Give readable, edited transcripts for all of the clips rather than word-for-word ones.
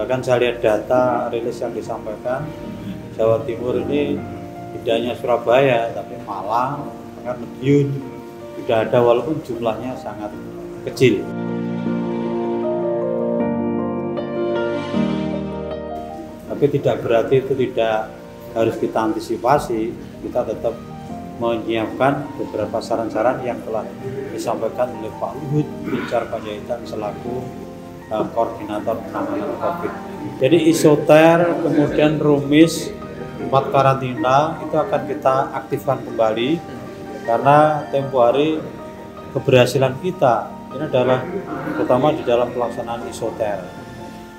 Bahkan saya lihat data rilis yang disampaikan, Jawa Timur ini tidak hanya Surabaya, tapi Malang, bahkan Madiun sudah ada walaupun jumlahnya sangat kecil. Tapi tidak berarti itu tidak harus kita antisipasi, kita tetap menyiapkan beberapa saran-saran yang telah disampaikan oleh Pak Luhut Binsar Panjaitan selaku koordinator penanganan COVID. Jadi isoter, kemudian rumis, 4 karantina itu akan kita aktifkan kembali karena tempo hari keberhasilan kita ini adalah terutama di dalam pelaksanaan isoter.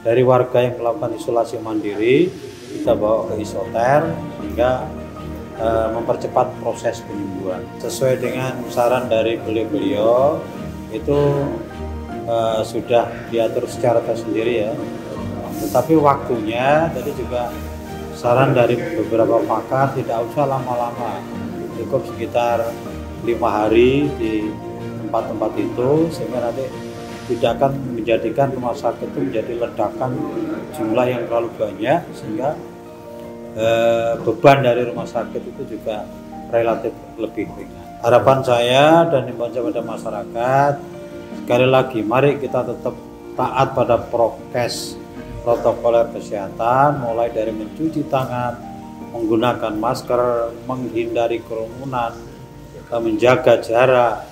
Dari warga yang melakukan isolasi mandiri kita bawa ke isoter sehingga mempercepat proses penyembuhan. Sesuai dengan saran dari beliau-beliau itu sudah diatur secara tersendiri ya. Tetapi waktunya tadi juga saran dari beberapa pakar tidak usah lama-lama, cukup sekitar 5 hari di tempat-tempat itu sehingga nanti tidak akan menjadikan rumah sakit itu menjadi ledakan jumlah yang terlalu banyak sehingga beban dari rumah sakit itu juga relatif lebih ringan. Harapan saya dan himbauan kepada masyarakat, sekali lagi mari kita tetap taat pada prokes protokoler kesehatan, mulai dari mencuci tangan, menggunakan masker, menghindari kerumunan, menjaga jarak.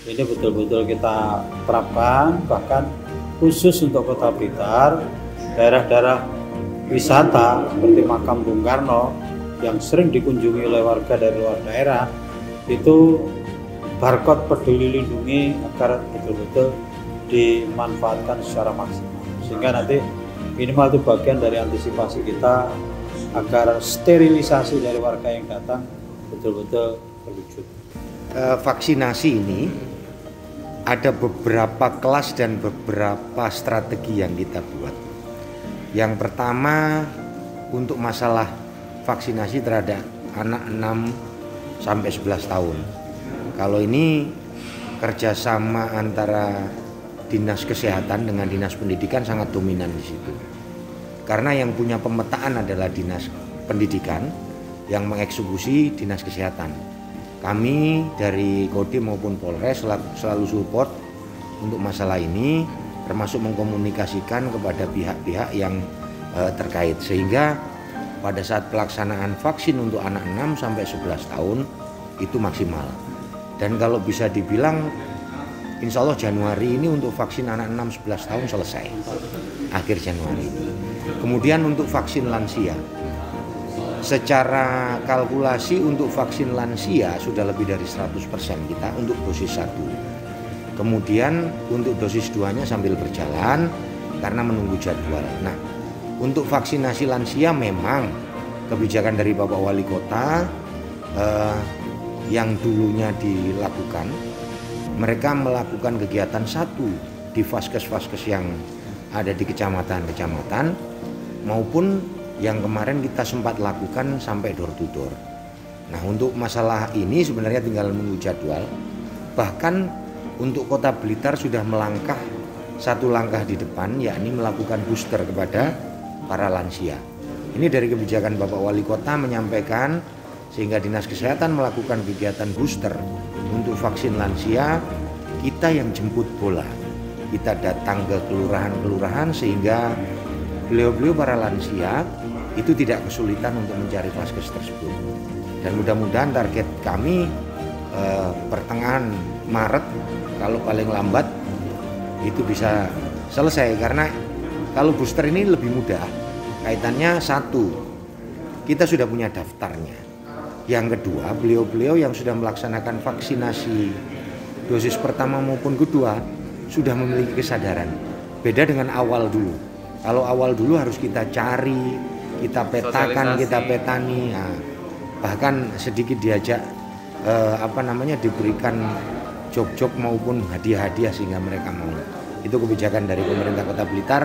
Ini betul-betul kita terapkan, bahkan khusus untuk Kota Blitar, daerah-daerah wisata seperti makam Bung Karno yang sering dikunjungi oleh warga dari luar daerah itu barcode peduli lindungi agar betul-betul dimanfaatkan secara maksimal sehingga nanti minimal itu bagian dari antisipasi kita agar sterilisasi dari warga yang datang betul-betul terwujud. Vaksinasi ini ada beberapa kelas dan beberapa strategi yang kita buat. Yang pertama untuk masalah vaksinasi terhadap anak 6 sampai 11 tahun. Kalau ini kerjasama antara Dinas Kesehatan dengan Dinas Pendidikan sangat dominan di situ. Karena yang punya pemetaan adalah Dinas Pendidikan, yang mengeksekusi Dinas Kesehatan. Kami dari Kodim maupun Polres selalu support untuk masalah ini, termasuk mengkomunikasikan kepada pihak-pihak yang terkait sehingga pada saat pelaksanaan vaksin untuk anak 6 sampai 11 tahun itu maksimal. Dan kalau bisa dibilang insya Allah Januari ini untuk vaksin anak 6-11 tahun selesai, akhir Januari. Kemudian untuk vaksin lansia, secara kalkulasi untuk vaksin lansia sudah lebih dari 100% kita untuk dosis 1. Kemudian untuk dosis 2-nya sambil berjalan karena menunggu jadwal. Nah, untuk vaksinasi lansia memang kebijakan dari Bapak Wali Kota yang dulunya dilakukan, mereka melakukan kegiatan 1 di vaskes-vaskes yang ada di kecamatan-kecamatan maupun yang kemarin kita sempat lakukan sampai door to door. Nah, untuk masalah ini sebenarnya tinggal menunggu jadwal. Bahkan untuk Kota Blitar sudah melangkah 1 langkah di depan, yakni melakukan booster kepada para lansia. Ini dari kebijakan Bapak Wali Kota menyampaikan sehingga Dinas Kesehatan melakukan kegiatan booster untuk vaksin lansia. Kita yang jemput bola, kita datang ke kelurahan-kelurahan sehingga beliau-beliau para lansia itu tidak kesulitan untuk mencari vaskes tersebut. Dan mudah-mudahan target kami pertengahan Maret kalau paling lambat itu bisa selesai, karena kalau booster ini lebih mudah. Kaitannya 1, kita sudah punya daftarnya. Yang kedua, beliau-beliau yang sudah melaksanakan vaksinasi dosis pertama maupun kedua sudah memiliki kesadaran. Beda dengan awal dulu. Kalau awal dulu harus kita cari, kita petakan, kita petani, nah, bahkan sedikit diajak diberikan job-job maupun hadiah-hadiah sehingga mereka mau. Itu kebijakan dari pemerintah Kota Blitar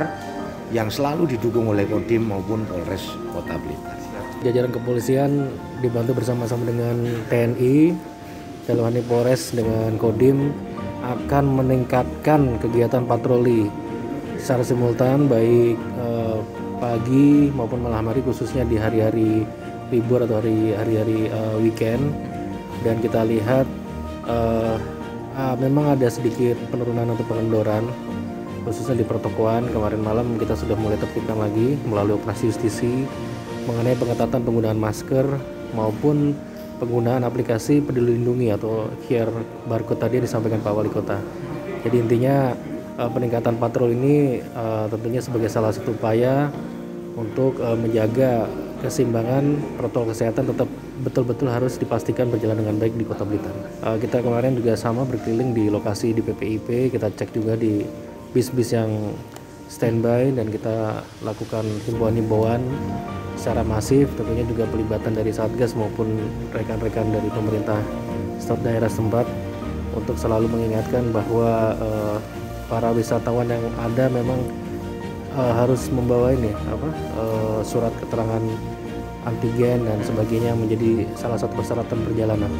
yang selalu didukung oleh Kodim maupun Polres Kota Blitar. Jajaran kepolisian dibantu bersama-sama dengan TNI, Jaluhani Polres dengan Kodim akan meningkatkan kegiatan patroli secara simultan, baik pagi maupun malam hari, khususnya di hari-hari libur atau hari-hari weekend. Dan kita lihat memang ada sedikit penurunan atau pengendoran, khususnya di pertokoan. Kemarin malam kita sudah mulai tertibkan lagi melalui operasi justisi mengenai pengetatan penggunaan masker maupun penggunaan aplikasi Peduli Lindungi atau QR barcode tadi yang disampaikan Pak Wali Kota. Jadi intinya peningkatan patrol ini tentunya sebagai salah satu upaya untuk menjaga keseimbangan protokol kesehatan tetap betul-betul harus dipastikan berjalan dengan baik di Kota Blitar. Kita kemarin juga sama berkeliling di lokasi di PPIP, kita cek juga di bis-bis yang standby dan kita lakukan himbauan-himbauan secara masif, tentunya juga pelibatan dari Satgas maupun rekan-rekan dari pemerintah daerah setempat untuk selalu mengingatkan bahwa para wisatawan yang ada memang harus membawa surat keterangan antigen dan sebagainya menjadi salah satu persyaratan perjalanan.